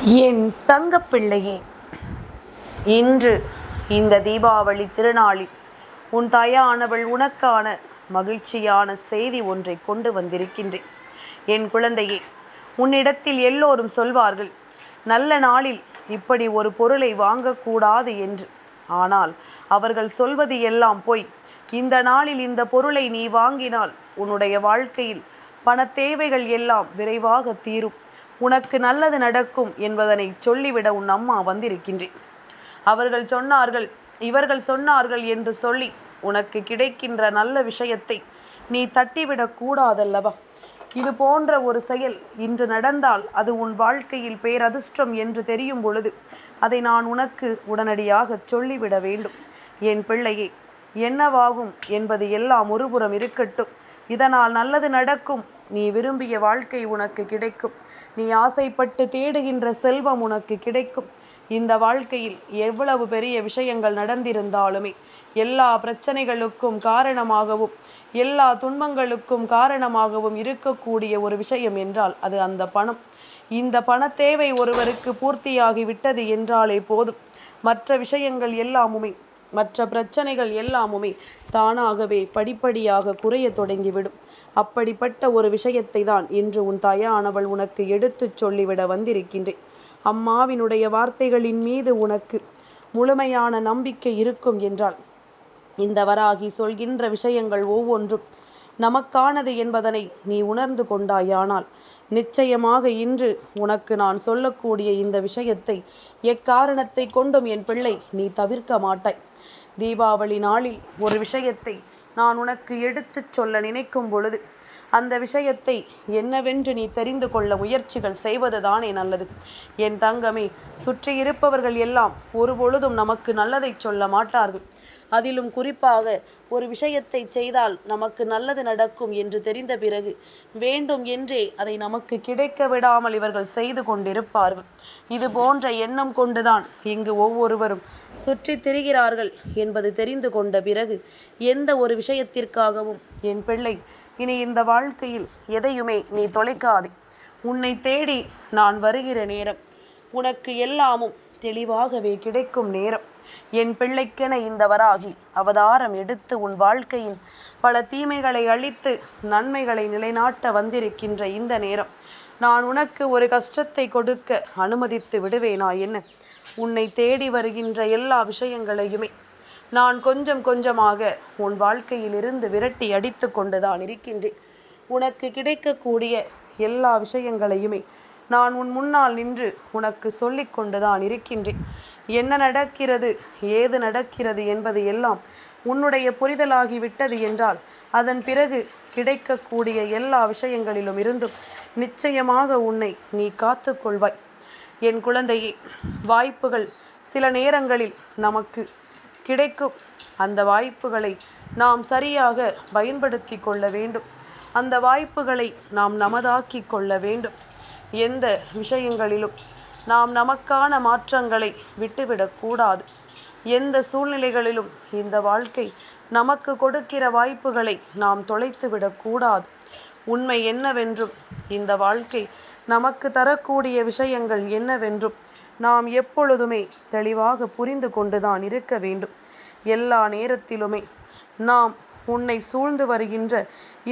என் தங்கப்பிள்ளையே, இன்று இந்த தீபாவளி திருநாளில் உன் தாயானவள் உனக்கான மகிழ்ச்சியான செய்தி ஒன்றை கொண்டு வந்திருக்கின்றேன். என் குழந்தையே, உன்னிடத்தில் எல்லோரும் சொல்வார்கள், நல்ல நாளில் இப்படி ஒரு பொருளை வாங்கக்கூடாது என்று. ஆனால் அவர்கள் சொல்வது எல்லாம் போய். இந்த நாளில் இந்த பொருளை நீ வாங்கினால் உன்னுடைய வாழ்க்கையில் பண தேவைகள் எல்லாம் விரைவாக தீரும், உனக்கு நல்லது நடக்கும் என்பதனை சொல்லிவிட உன் அம்மா வந்திருக்கின்றேன். அவர்கள் சொன்னார்கள், இவர்கள் சொன்னார்கள் என்று சொல்லி உனக்கு கிடைக்கின்ற நல்ல விஷயத்தை நீ தட்டிவிடக் கூடாதல்லவா? இது போன்ற ஒரு செயல் இன்று நடந்தால் அது உன் வாழ்க்கையில் பேரதிர்ஷ்டம் என்று தெரியும் பொழுது அதை நான் உனக்கு உடனடியாக சொல்லிவிட வேண்டும். என் பிள்ளையே, என்னவாகும் என்பது எல்லாம் ஒருபுறம் இருக்கட்டும். இதனால் நல்லது நடக்கும், நீ விரும்பிய வாழ்க்கை உனக்கு கிடைக்கும், நீ ஆசைப்பட்டு தேடுகின்ற செல்வம் உனக்கு கிடைக்கும். இந்த வாழ்க்கையில் எவ்வளவு பெரிய விஷயங்கள் நடந்திருந்தாலுமே எல்லா பிரச்சனைகளுக்கும் காரணமாகவும் எல்லா துன்பங்களுக்கும் காரணமாகவும் இருக்கக்கூடிய ஒரு விஷயம் என்றால் அது அந்த பணம். இந்த பண தேவை ஒருவருக்கு பூர்த்தியாகி விட்டது என்றாலே போதும், மற்ற விஷயங்கள் எல்லாமுமே, மற்ற பிரச்சனைகள் எல்லாமுமே தானாகவே படிப்படியாக குறைய தொடங்கிவிடும். அப்படிப்பட்ட ஒரு விஷயத்தை தான் இன்று உன் தாயானவள் உனக்கு எடுத்துச் சொல்லிவிட வந்திருக்கின்றேன். அம்மாவினுடைய வார்த்தைகளின் மீது உனக்கு முழுமையான நம்பிக்கை இருக்கும் என்றால் இந்த வராகி சொல்கின்ற விஷயங்கள் ஒவ்வொன்றும் நமக்கானது என்பதனை நீ உணர்ந்து கொண்டாயானால் நிச்சயமாக இன்று உனக்கு நான் சொல்லக்கூடிய இந்த விஷயத்தை எக்காரணத்தை கொண்டும் என் பிள்ளை நீ தவிர்க்க மாட்டாய். தீபாவளி நாளில் ஒரு விஷயத்தை நான் உனக்கு எடுத்துச் சொல்ல நினைக்கும் பொழுது அந்த விஷயத்தை என்னவென்று நீ தெரிந்து கொள்ள முயற்சிகள் செய்வதுதானே நல்லது. என் தங்கமே, சுற்றி இருப்பவர்கள் எல்லாம் ஒருபொழுதும் நமக்கு நல்லதை சொல்ல மாட்டார்கள். அதிலும் குறிப்பாக ஒரு விஷயத்தை செய்தால் நமக்கு நல்லது நடக்கும் என்று தெரிந்த பிறகு வேண்டும் என்றே அதை நமக்கு கிடைக்க விடாமல் இவர்கள் செய்து கொண்டிருப்பார்கள். இது போன்ற எண்ணம் கொண்டுதான் இங்கு ஒவ்வொருவரும் சுற்றி திரிகிறார்கள் என்பது தெரிந்து கொண்ட பிறகு எந்த ஒரு விஷயத்திற்காகவும் என் பிள்ளை இனி இந்த வாழ்க்கையில் எதையுமே நீ தொலைக்காதே. உன்னை தேடி நான் வருகிற நேரம் உனக்கு எல்லாமும் தெளிவாகவே கிடைக்கும் நேரம். என் பிள்ளைக்கென இந்த வராகி அவதாரம் எடுத்து உன் வாழ்க்கையின் பல தீமைகளை அழித்து நன்மைகளை நிலைநாட்ட வந்திருக்கின்ற இந்த நேரம் நான் உனக்கு ஒரு கஷ்டத்தை கொடுக்க அனுமதித்து விடுவேனா என்ன? உன்னை தேடி வருகின்ற எல்லா விஷயங்களையுமே நான் கொஞ்சம் கொஞ்சமாக உன் வாழ்க்கையிலிருந்து விரட்டி அடித்து கொண்டுதான் இருக்கின்றேன். உனக்கு கிடைக்கக்கூடிய எல்லா விஷயங்களையுமே நான் உன் முன்னால் நின்று உனக்கு சொல்லி கொண்டுதான் இருக்கின்றேன். என்ன நடக்கிறது, ஏது நடக்கிறது என்பது எல்லாம் உன்னுடைய புரிதலாகிவிட்டது என்றால் அதன் பிறகு கிடைக்கக்கூடிய எல்லா விஷயங்களிலும் இருந்தும் நிச்சயமாக உன்னை நீ காத்து கொள்வாய். என் குழந்தையே, வாய்ப்புகள் சில நேரங்களில் நமக்கு கிடைக்கும். அந்த வாய்ப்புகளை நாம் சரியாக பயன்படுத்தி கொள்ள வேண்டும். அந்த வாய்ப்புகளை நாம் நமதாக்கி கொள்ள வேண்டும். எந்த விஷயங்களிலும் நாம் நமக்கான மாற்றங்களை விட்டுவிடக்கூடாது. எந்த சூழ்நிலைகளிலும் இந்த வாழ்க்கை நமக்கு கொடுக்கிற வாய்ப்புகளை நாம் தொலைத்து விடக்கூடாது. உண்மை என்னவென்றும் இந்த வாழ்க்கை நமக்கு தரக்கூடிய விஷயங்கள் என்னவென்றும் நாம் எப்பொழுதுமே தெளிவாக புரிந்து கொண்டுதான் இருக்க வேண்டும். எல்லா நேரத்திலுமே நாம் உன்னை சூழ்ந்து வருகின்ற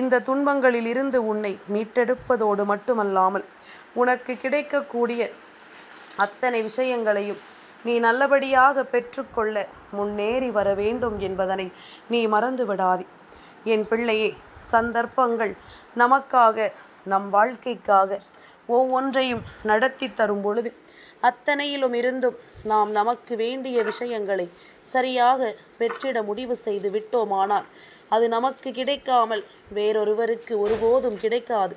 இந்த துன்பங்களில் இருந்து உன்னை மீட்டெடுப்பதோடு மட்டுமல்லாமல் உனக்கு கிடைக்கக்கூடிய அத்தனை விஷயங்களையும் நீ நல்லபடியாக பெற்றுக்கொள்ள முன்னேறி வர வேண்டும் என்பதனை நீ மறந்து விடாதே. என் பிள்ளையே, சந்தர்ப்பங்கள் நமக்காக, நம் வாழ்க்கைக்காக ஒவ்வொன்றையும் நடத்தி தரும் பொழுது அத்தனையிலும் இருந்தும் நாம் நமக்கு வேண்டிய விஷயங்களை சரியாக பெற்றிட முடிவு செய்து விட்டோமானால் அது நமக்கு கிடைக்காமல் வேறொருவருக்கு ஒருபோதும் கிடைக்காது.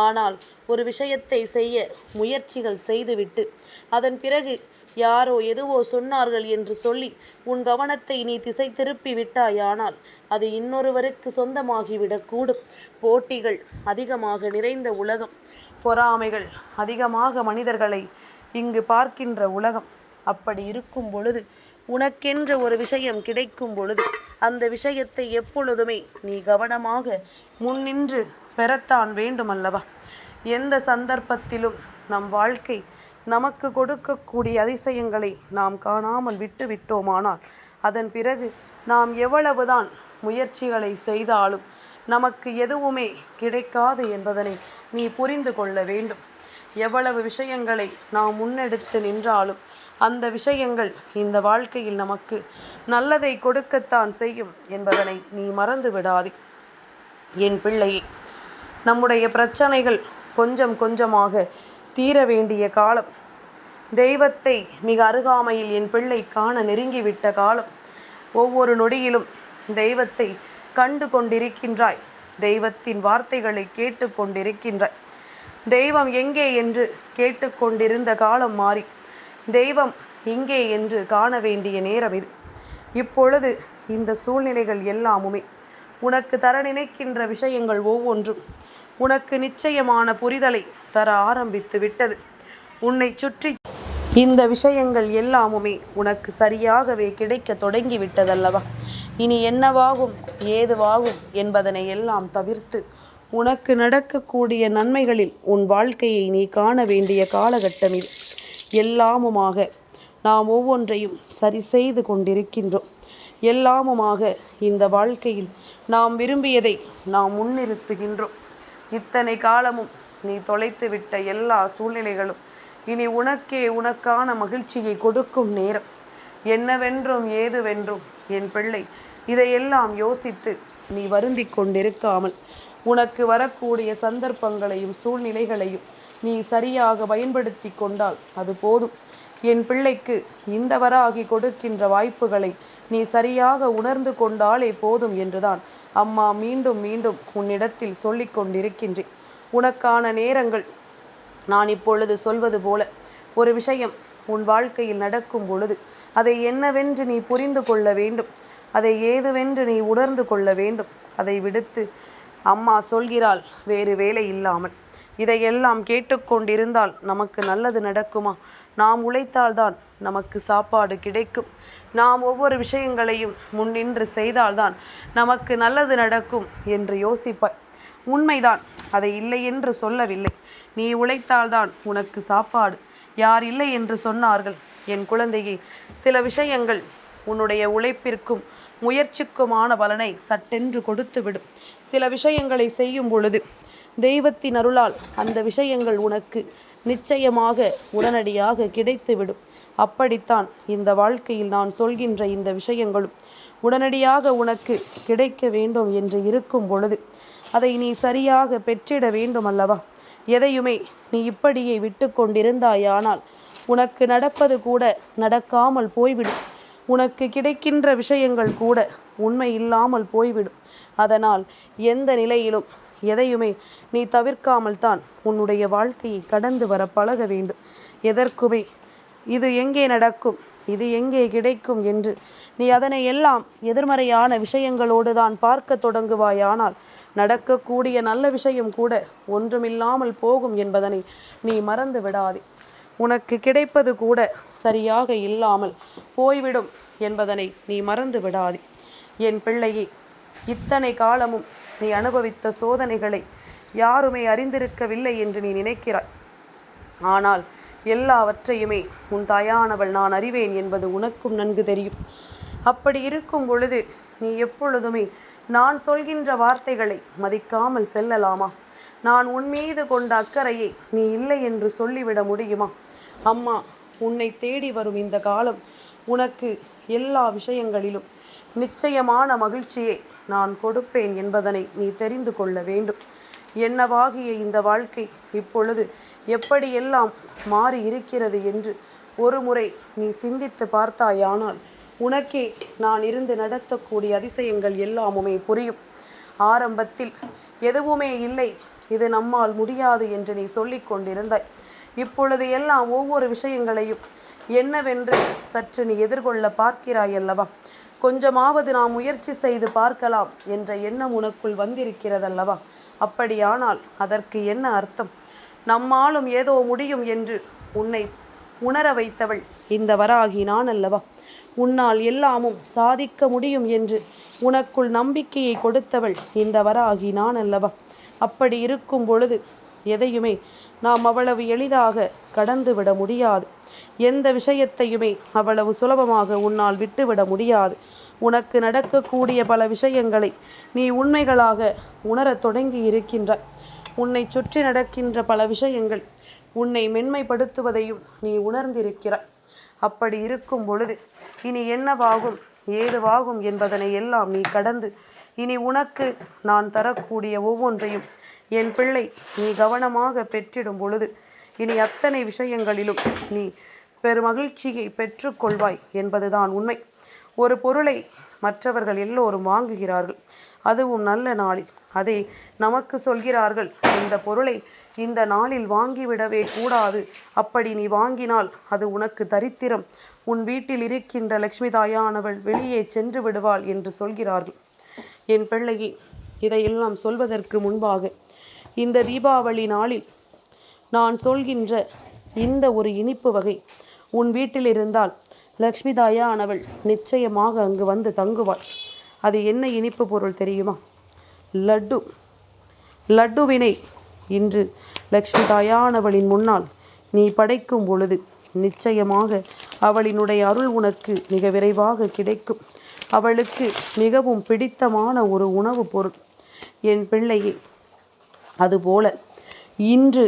ஆனால் ஒரு விஷயத்தை செய்ய முயற்சிகள் செய்துவிட்டு அதன் பிறகு யாரோ எதுவோ சொன்னார்கள் என்று சொல்லி உன் கவனத்தை நீ திசை திருப்பி விட்டாயானால் அது இன்னொருவருக்கு சொந்தமாகிவிடக்கூடும். போட்டிகள் அதிகமாக நிறைந்த உலகம், பொறாமைகள் அதிகமாக மனிதர்களை இங்கு பார்க்கின்ற உலகம். அப்படி இருக்கும் பொழுது உனக்கென்ற ஒரு விஷயம் கிடைக்கும் பொழுது அந்த விஷயத்தை எப்பொழுதுமே நீ கவனமாக முன்னின்று பெறத்தான் வேண்டுமல்லவா? எந்த சந்தர்ப்பத்திலும் நம் வாழ்க்கை நமக்கு கொடுக்கக்கூடிய அதிசயங்களை நாம் காணாமல் விட்டு விட்டோமானால் அதன் பிறகு நாம் எவ்வளவுதான் முயற்சிகளை செய்தாலும் நமக்கு எதுவுமே கிடைக்காது என்பதனை நீ புரிந்து கொள்ள வேண்டும். எவ்வளவு விஷயங்களை நாம் முன்னெடுத்து நின்றாலும் அந்த விஷயங்கள் இந்த வாழ்க்கையில் நமக்கு நல்லதை கொடுக்கத்தான் செய்யும் என்பதனை நீ மறந்து விடாதே. என் பிள்ளையே, நம்முடைய பிரச்சனைகள் கொஞ்சம் கொஞ்சமாக தீர வேண்டிய காலம், தெய்வத்தை மிக அருகாமையில் என் பிள்ளை காண நெருங்கிவிட்ட காலம். ஒவ்வொரு நொடியிலும் தெய்வத்தை கண்டு கொண்டிருக்கின்றாய், தெய்வத்தின் வார்த்தைகளை கேட்டு கொண்டிருக்கின்றாய். தெய்வம் எங்கே என்று கேட்டுக்கொண்டிருந்த காலம் மாறி தெய்வம் இங்கே என்று காண வேண்டிய நேரம் இது. இப்பொழுது இந்த சூழ்நிலைகள் எல்லாமுமே உனக்கு தர நினைக்கின்ற விஷயங்கள் ஒவ்வொன்றும் உனக்கு நிச்சயமான புரிதலை தர ஆரம்பித்து விட்டது. உன்னை சுற்றி இந்த விஷயங்கள் எல்லாமுமே உனக்கு சரியாகவே கிடைக்க தொடங்கி விட்டதல்லவா? இனி என்னவாகும் ஏதுவாகும் என்பதனை எல்லாம் தவிர்த்து உனக்கு நடக்கக்கூடிய நன்மைகளில் உன் வாழ்க்கையை நீ காண வேண்டிய காலகட்டம் இது. எல்லாமுமாக நாம் ஒவ்வொன்றையும் சரி செய்து கொண்டிருக்கின்றோம். எல்லாமுமாக இந்த வாழ்க்கையில் நாம் விரும்பியதை நாம் முன்னிறுத்துகின்றோம். இத்தனை காலமும் நீ தொலைத்துவிட்ட எல்லா சூழ்நிலைகளும் இனி உனக்கே உனக்கான மகிழ்ச்சியை கொடுக்கும் நேரம். என்னவென்றும் ஏதுவென்றும் என் பிள்ளை இதையெல்லாம் யோசித்து நீ வருந்தி கொண்டிருக்காமல் உனக்கு வரக்கூடிய சந்தர்ப்பங்களையும் சூழ்நிலைகளையும் நீ சரியாக பயன்படுத்தி கொண்டால் அது போதும். என் பிள்ளைக்கு இந்த வராகி கொடுக்கின்ற வாய்ப்புகளை நீ சரியாக உணர்ந்து கொண்டாலே போதும் என்றுதான் அம்மா மீண்டும் மீண்டும் உன்னிடத்தில் சொல்லிக் கொண்டிருக்கின்றேன். உனக்கான நேரங்கள் நான் இப்பொழுது சொல்வது போல ஒரு விஷயம் உன் வாழ்க்கையில் நடக்கும் பொழுது அதை என்னவென்று நீ புரிந்து கொள்ள வேண்டும், அதை ஏதுவென்று நீ உணர்ந்து கொள்ள வேண்டும். அதை விடுத்து அம்மா சொல்கிறாள் வேறு வேலை இல்லாமல் இதையெல்லாம் கேட்டுக்கொண்டிருந்தால் நமக்கு நல்லது நடக்குமா? நாம் உழைத்தால்தான் நமக்கு சாப்பாடு கிடைக்கும். நாம் ஒவ்வொரு விஷயங்களையும் முன்னின்று செய்தால்தான் நமக்கு நல்லது நடக்கும் என்று யோசிப்பாய். உண்மைதான், அதை இல்லை என்று சொல்லவில்லை. நீ உழைத்தால்தான் உனக்கு சாப்பாடு. யார் இல்லை என்று சொன்னார்கள்? என் குழந்தையே, சில விஷயங்கள் உன்னுடைய உழைப்பிற்கும் முயற்சிக்குமான பலனை சட்டென்று கொடுத்துவிடும். சில விஷயங்களை செய்யும் பொழுது தெய்வத்தின் அருளால் அந்த விஷயங்கள் உனக்கு நிச்சயமாக உடனடியாக கிடைத்துவிடும். அப்படித்தான் இந்த வாழ்க்கையில் நான் சொல்கின்ற இந்த விஷயங்களும் உடனடியாக உனக்கு கிடைக்க வேண்டும் என்று இருக்கும் பொழுது அதை நீ சரியாக பெற்றிட வேண்டும் அல்லவா? எதையுமே நீ இப்படியே விட்டு கொண்டிருந்தாயானால் உனக்கு நடப்பது கூட நடக்காமல் போய்விடும். உனக்கு கிடைக்கின்ற விஷயங்கள் கூட உண்மை இல்லாமல் போய்விடும். அதனால் எந்த நிலையிலும் எதையுமே நீ தவிர்க்காமல் தான் உன்னுடைய வாழ்க்கையை கடந்து வர பழக வேண்டும். எதற்குமே இது எங்கே நடக்கும், இது எங்கே கிடைக்கும் என்று நீ அதனை எல்லாம் எதிர்மறையான விஷயங்களோடு தான் பார்க்க தொடங்குவாயானால் நடக்கக்கூடிய நல்ல விஷயம் கூட ஒன்றுமில்லாமல் போகும் என்பதனை நீ மறந்து விடாதே. உனக்கு கிடைப்பது கூட சரியாக இல்லாமல் போய்விடும் என்பதனை நீ மறந்து விடாதே. என் பிள்ளையே, இத்தனை காலமும் நீ அனுபவித்த சோதனைகளை யாருமே அறிந்திருக்கவில்லை என்று நீ நினைக்கிறாய். ஆனால் எல்லாவற்றையுமே உன் தாயானவள் நான் அறிவேன் என்பது உனக்கும் நன்கு தெரியும். அப்படி இருக்கும் பொழுது நீ எப்பொழுதுமே நான் சொல்கின்ற வார்த்தைகளை மதிக்காமல் செல்லலாமா? நான் உன் மீது கொண்ட அக்கறையை நீ இல்லை என்று சொல்லிவிட முடியுமா? அம்மா உன்னை தேடி வரும் இந்த காலம் உனக்கு எல்லா விஷயங்களிலும் நிச்சயமான மகிழ்ச்சியை நான் கொடுப்பேன் என்பதனை நீ தெரிந்து கொள்ள வேண்டும். என்னவாகிய இந்த வாழ்க்கை இப்பொழுது எப்படியெல்லாம் மாறி இருக்கிறது என்று ஒரு முறை நீ சிந்தித்து பார்த்தாயானால் உனக்கே நான் இருந்து நடத்தக்கூடிய அதிசயங்கள் எல்லாமுமே புரியும். ஆரம்பத்தில் எதுவுமே இல்லை, இது நம்மால் முடியாது என்று நீ சொல்லிக் கொண்டிருந்தாய். இப்பொழுது எல்லாம் ஒவ்வொரு விஷயங்களையும் என்னவென்று சற்று நீ எதிர்கொள்ள பார்க்கிறாய் அல்லவா? கொஞ்சமாவது நாம் முயற்சி செய்து பார்க்கலாம் என்ற எண்ணம் உனக்குள் வந்திருக்கிறதல்லவா? அப்படியானால் அதற்கு என்ன அர்த்தம்? நம்மாலும் ஏதோ முடியும் என்று உன்னை உணர வைத்தவள் இந்த வராகி நான் அல்லவா? உன்னால் எல்லாமும் சாதிக்க முடியும் என்று உனக்குள் நம்பிக்கையை கொடுத்தவள் இந்த வராகி நான் அல்லவா? அப்படி இருக்கும் பொழுது எதையுமே நாம் அவ்வளவு எளிதாக கடந்து விட முடியாது. எந்த விஷயத்தையுமே அவ்வளவு சுலபமாக உன்னால் விட்டுவிட முடியாது. உனக்கு நடக்கக்கூடிய பல விஷயங்களை நீ உண்மைகளாக உணரத் தொடங்கி இருக்கின்றாய். உன்னை சுற்றி நடக்கின்ற பல விஷயங்கள் உன்னை மென்மைப்படுத்துவதையும் நீ உணர்ந்திருக்கிறாய். அப்படி இருக்கும் பொழுது இனி என்னவாகும் ஏதுவாகும் என்பதனை எல்லாம் நீ கடந்து இனி உனக்கு நான் தரக்கூடிய ஒவ்வொன்றையும் என் பிள்ளை நீ கவனமாக பெற்றிடும் பொழுது இனி அத்தனை விஷயங்களிலும் நீ பெருமகிழ்ச்சியை பெற்றுக்கொள்வாய் என்பதுதான் உண்மை. ஒரு பொருளை மற்றவர்கள் எல்லோரும் வாங்குகிறார்கள், அதுவும் நல்ல நாளில். அதை நமக்கு சொல்கிறார்கள், இந்த பொருளை இந்த நாளில் வாங்கிவிடவே கூடாது, அப்படி நீ வாங்கினால் அது உனக்கு தரித்திரம், உன் வீட்டில் இருக்கின்ற லட்சுமி தாயானவள் வெளியே சென்று விடுவாள் என்று சொல்கிறார்கள். என் பிள்ளையே, இதையெல்லாம் சொல்வதற்கு முன்பாக இந்த தீபாவளி நாளில் நான் சொல்கின்ற இந்த ஒரு இனிப்பு வகை உன் வீட்டில் இருந்தால் லக்ஷ்மி தாயானவள் நிச்சயமாக அங்கு வந்து தங்குவாள். அது என்ன இனிப்பு பொருள் தெரியுமா? லட்டு. லட்டுவினை இன்று லக்ஷ்மி தாயானவளின் முன்னால் நீ படைக்கும் பொழுது நிச்சயமாக அவளினுடைய அருள் உனக்கு மிக விரைவாக கிடைக்கும். அவளுக்கு மிகவும் பிடித்தமான ஒரு உணவுப் பொருள் என் பிள்ளையே. அதுபோல இன்று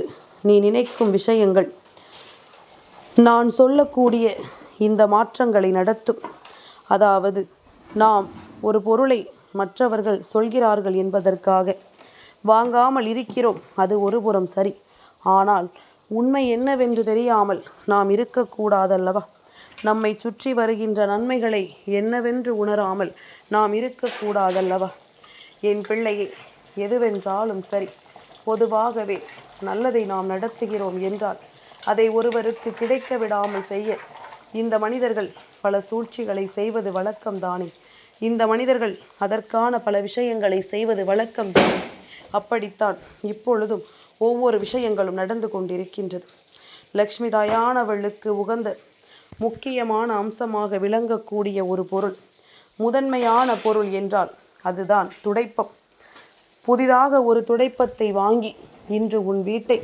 நீ நினைக்கும் விஷயங்கள் நான் சொல்லக்கூடிய இந்த மாற்றங்களை நடத்தும். அதாவது நாம் ஒரு பொருளை மற்றவர்கள் சொல்கிறார்கள் என்பதற்காக வாங்காமல் இருக்கிறோம், அது ஒரு புறம் சரி. ஆனால் உண்மை என்னவென்று தெரியாமல் நாம் இருக்கக்கூடாதல்லவா? நம்மை சுற்றி வருகின்ற நன்மைகளை என்னவென்று உணராமல் நாம் இருக்கக்கூடாதல்லவா? என் பிள்ளையை, எதுவென்றாலும் சரி, பொதுவாகவே நல்லதை நாம் நடத்துகிறோம் என்றால் அதை ஒருவருக்கு கிடைக்க விடாமல் செய்ய இந்த மனிதர்கள் பல சூழ்ச்சிகளை செய்வது வழக்கம்தானே. இந்த மனிதர்கள் அதற்கான பல விஷயங்களை செய்வது வழக்கம்தானே. அப்படித்தான் இப்பொழுதும் ஒவ்வொரு விஷயங்களும் நடந்து கொண்டிருக்கின்றது. லக்ஷ்மி தாயானவளுக்கு உகந்த முக்கியமான அம்சமாக விளங்கக்கூடிய ஒரு பொருள், முதன்மையான பொருள் என்றால் அதுதான் துடைப்பம். புதிதாக ஒரு துடைப்பத்தை வாங்கி இன்று உன் வீட்டை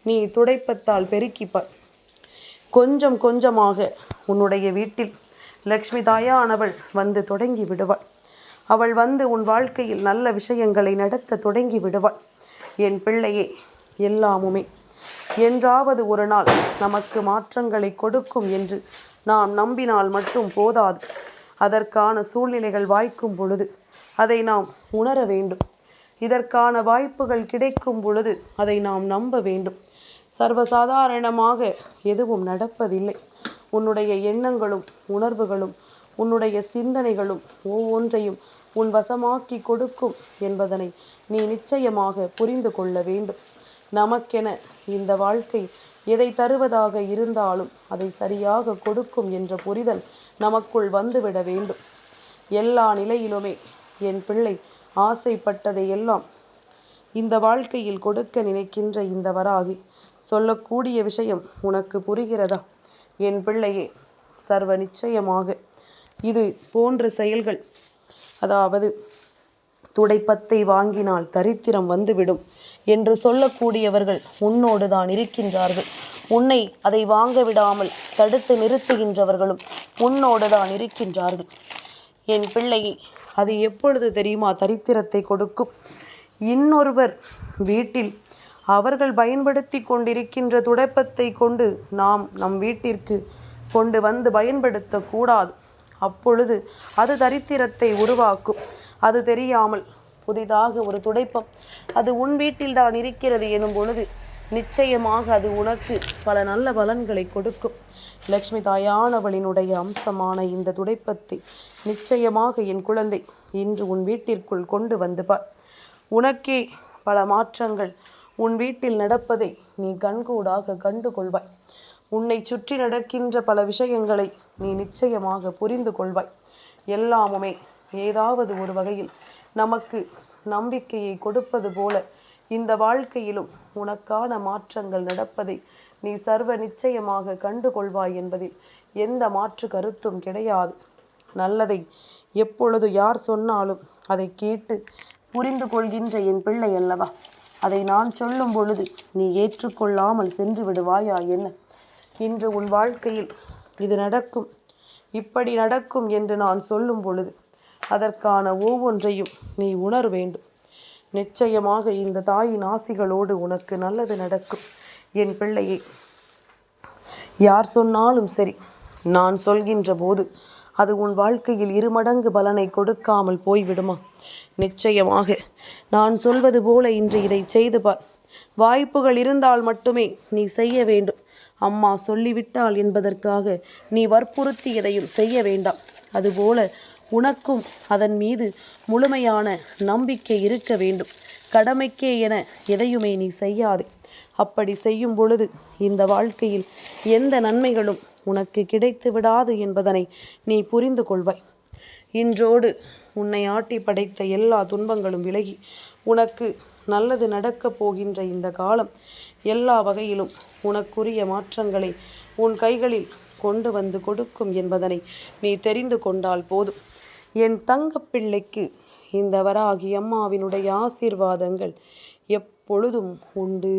நீ துடைப்பத்தால் பெருக்கிப்பார். கொஞ்சம் கொஞ்சமாக உன்னுடைய வீட்டில் லக்ஷ்மி தாயானவள் வந்து தொடங்கி விடுவாள். அவள் வந்து உன் வாழ்க்கையில் நல்ல விஷயங்களை நடத்த தொடங்கி விடுவாள். என் பிள்ளையே, எல்லாமுமே என்றாவது ஒரு நாள் நமக்கு மாற்றங்களை கொடுக்கும் என்று நாம் நம்பினால் மட்டும் போதாது. அதற்கான சூழ்நிலைகள் வாய்க்கும் பொழுது அதை நாம் உணர வேண்டும். இதற்கான வாய்ப்புகள் கிடைக்கும் பொழுது அதை நாம் நம்ப வேண்டும். சர்வசாதாரணமாக எதுவும் நடப்பதில்லை. உன்னுடைய எண்ணங்களும் உணர்வுகளும் உன்னுடைய சிந்தனைகளும் ஒவ்வொன்றையும் உன் வசமாக்கி கொடுக்கும் என்பதனை நீ நிச்சயமாக புரிந்து கொள்ள வேண்டும். நமக்கென இந்த வாழ்க்கை எதை தருவதாக இருந்தாலும் அதை சரியாக கொடுக்கும் என்ற புரிதல் நமக்குள் வந்துவிட வேண்டும். எல்லா நிலையிலுமே என் பிள்ளை ஆசைப்பட்டதை எல்லாம் இந்த வாழ்க்கையில் கொடுக்க நினைக்கின்ற இந்த வராகி சொல்லக்கூடிய விஷயம் உனக்கு புரிகிறதா? என் பிள்ளையே, சர்வ நிச்சயமாக இது போன்ற செயல்கள், அதாவது துடைப்பத்தை வாங்கினால் தரித்திரம் வந்துவிடும் என்று சொல்லக்கூடியவர்கள் உன்னோடு தான் இருக்கின்றார்கள். உன்னை அதை வாங்க விடாமல் தடுத்து நிறுத்துகின்றவர்களும் உன்னோடு தான் இருக்கின்றார்கள். என் பிள்ளையை, அது எப்பொழுது தெரியுமா தரித்திரத்தை கொடுக்கும்? இன்னொருவர் வீட்டில் அவர்கள் பயன்படுத்தி கொண்டிருக்கின்ற துடைப்பத்தை கொண்டு நாம் நம் வீட்டிற்கு கொண்டு வந்து பயன்படுத்தக்கூடாது. அப்பொழுது அது தரித்திரத்தை உருவாக்கும். அது தெரியாமல் புதிதாக ஒரு துடைப்பம் அது உன் வீட்டில் தான் இருக்கிறது எனும் பொழுது நிச்சயமாக அது உனக்கு பல நல்ல பலன்களை கொடுக்கும். லக்ஷ்மி தாயானவளினுடைய அம்சமான இந்த துடைப்பத்தை நிச்சயமாக என் குழந்தை இன்று உன் வீட்டிற்குள் கொண்டு வந்து பார். உனக்கே பல மாற்றங்கள் உன் வீட்டில் நடப்பதை நீ கண்கூடாக கண்டு கொள்வாய். உன்னை சுற்றி நடக்கின்ற பல விஷயங்களை நீ நிச்சயமாக புரிந்து கொள்வாய். எல்லாமுமே ஏதாவது ஒரு வகையில் நமக்கு நம்பிக்கையை கொடுப்பது போல இந்த வாழ்க்கையிலும் உனக்கான மாற்றங்கள் நடப்பதை நீ சர்வ நிச்சயமாக கண்டு கொள்வாய் என்பதில் எந்த மாற்று கருத்தும் கிடையாது. நல்லதை எப்பொழுது யார் சொன்னாலும் அதை கேட்டு புரிந்து கொள்கின்ற என் பிள்ளை அல்லவா? அதை நான் சொல்லும் பொழுது நீ ஏற்றுக்கொள்ளாமல் சென்று விடுவாயா என்ன? இன்று உன் வாழ்க்கையில் இது நடக்கும், இப்படி நடக்கும் என்று நான் சொல்லும் பொழுது அதற்கான ஒவ்வொன்றையும் நீ உணர வேண்டும். நிச்சயமாக இந்த தாயின் ஆசிகளோடு உனக்கு நல்லது நடக்கும் என் பிள்ளையை. யார் சொன்னாலும் சரி, நான் சொல்கின்ற போது அது உன் வாழ்க்கையில் 2 மடங்கு பலனை கொடுக்காமல் போய்விடுமா? நிச்சயமாக நான் சொல்வது போல இன்று இதை செய்து பார். வாய்ப்புகள் இருந்தால் மட்டுமே நீ செய்ய வேண்டும். அம்மா சொல்லிவிட்டாள் என்பதற்காக நீ வற்புறுத்தி எதையும் செய்ய வேண்டாம். அதுபோல உனக்கும் அதன் மீது முழுமையான நம்பிக்கை இருக்க வேண்டும். கடமைக்கே என எதையுமே நீ செய்யாதே. அப்படி செய்யும் பொழுது இந்த வாழ்க்கையில் எந்த நன்மைகளும் உனக்கு கிடைத்து விடாது என்பதனை நீ புரிந்து கொள்வாய். இன்றோடு உன்னை ஆட்டி படைத்த எல்லா துன்பங்களும் விலகி உனக்கு நல்லது நடக்கப் போகின்ற இந்த காலம் எல்லா வகையிலும் உனக்குரிய மாற்றங்களை உன் கைகளில் கொண்டு வந்து கொடுக்கும் என்பதனை நீ தெரிந்து கொண்டால் போதும். என் தங்கப்பிள்ளைக்கு இந்த வராகி அம்மாவினுடைய ஆசீர்வாதங்கள் எப்பொழுதும் உண்டு.